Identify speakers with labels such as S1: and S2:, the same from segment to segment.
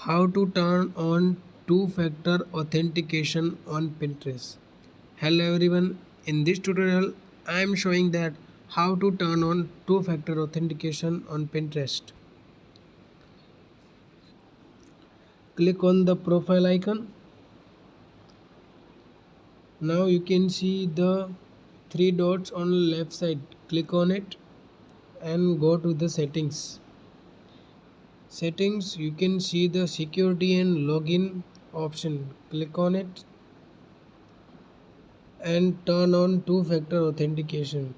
S1: How to turn on two-factor authentication on Pinterest. Hello everyone, in this tutorial I am showing that how to turn on two-factor authentication on Pinterest. Click on the profile icon. Now you can see the three dots on the left side. Click on it and go to the settings. You can see the security and login option. Click on it and turn on two-factor authentication.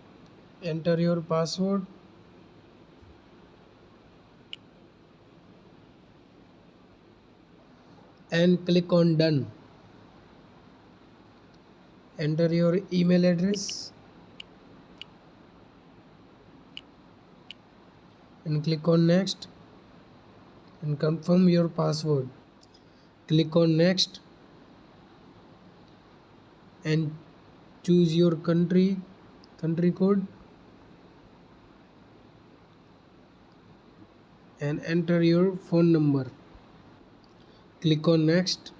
S1: Enter your password and click on done. Enter your email address and click on next and confirm your password. Click on next and choose your country code and enter your phone number. Click on next.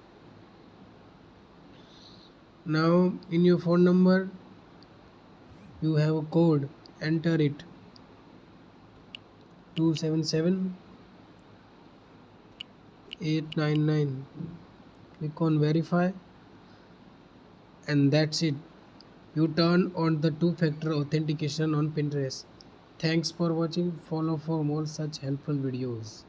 S1: Now in your phone number you have a code. Enter it. 277899. Click on verify and that's it. You turn on the two-factor authentication on Pinterest. Thanks for watching. Follow for more such helpful videos.